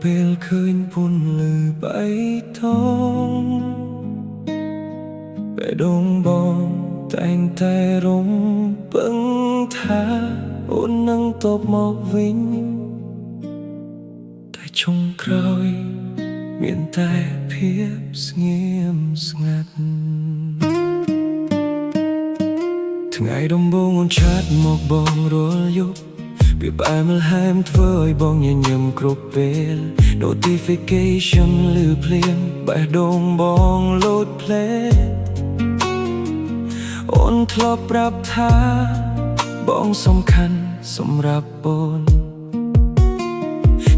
ពេលឃើញពន្លឺបៃតងបេះដូងបងតែងតែរំពឹងថាអូននឹងតបមកវិញតែចុងក្រោយមានតែភាពស្ងៀមស្ងាត់ថ្ងៃដំបូងអូនឆាតមកបងរាល់យប់វាផ្អែមល្ហែមធ្វើឲ្យបងញញឹមគ្រប់ពេល Notification លឺភ្លាមបេះដូងបងលោតភ្លេចអូនធ្លាប់ប្រាប់ថាបងសំខាន់សម្រាប់អូន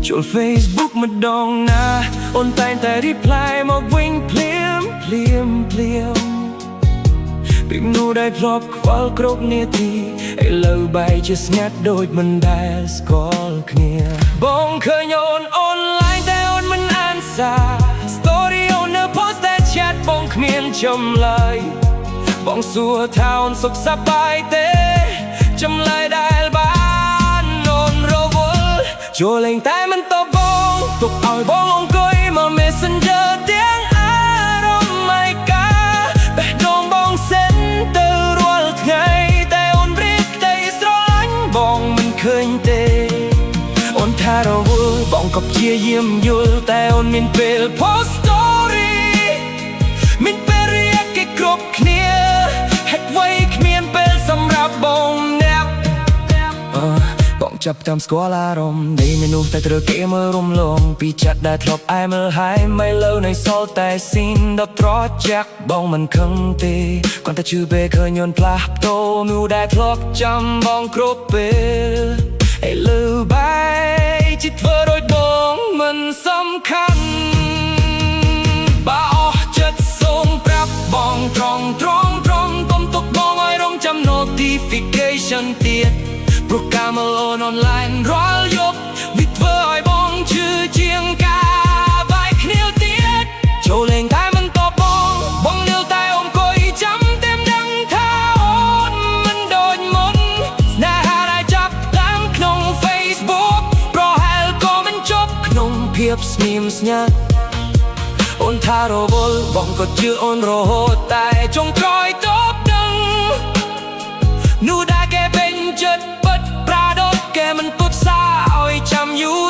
ចូល Facebook ម្ដងណាអូនតែងតែ reply មកវិញភ្លាមពីមនុស្សដែលធ្លាប់ខ្វល់គ្រប់នាទីឥឡូវបែរជាស្ងាត់ដូចមិនដែលស្គាល់គ្នាបងឃើញអូន online តែអូនមិនអានសារ Story អូននៅ post តែ chat បងគ្មានចម្លើយបងសួរថាអូនសុខសប្បាយទេចម្លើយដែលបានអូនរវល់ចូលលេងតែមិនតបបងទុកឲ្យបងអង្គុយមក Messenger ទាំងអារម្មណ៍មិនកាបេះដូងបងសិនទៅរាល់ថ្ងៃតែអូនព្រៀបតែស្រឡាញ់បងមិនឃើញទេអូនថារវល់បងក៏ព្យាយាមយល់តែអូនមានពេល post story មានពេលរៀបគេគ្រប់គ្នាហេតុអ្វីគ្មានពេលសម្រាប់បងអ្នកបងចាប់តាមស្គាល់អារម្មណ៍នៃមនុស្សតែត្រូវគេមើលរំលងពីចិត្តដែលធ្លាប់អែមល្ហែមមិនលើនៅសល់តែស៊ីនដល់ត្រជាក់បងមិនខឹងទេគាត់តែជឿពេលឃើញអូនផ្លាស់ប្ដូរមនុស្សដែលធ្លាប់ចាំបងគ្រប់ពេលឥឡូវបែរជាធ្វើដូចបងមិនសំខាន់បើអស់ចិត្តសូមប្រាប់បងត្រង់កុំទុកបងឲ្យរងចាំ notification ទៀតព្រោះការមើលអូន online រាល់យប់វាធ្វើឲ្យបងឈឺជាងការបាយគ្នាទៀតចូលលេងតែមិនតបបងលឿតែអង្គុយចាំតែដឹងថាអូនមិនដូចមុនស្នេហាដែលចាប់តាំងក្នុង Facebook ប្រហែលក៏មិនចប់ក្នុងភាពស្ងៀមស្ងាត់អូនថារវល់បងក៏ជឿអូនរហូតតែចុងក្រោយតបដឹងនោះដែលគេពេញចិត្តពិតប្រាដុតគេមិនពុតសារឲ្យចាំយូរ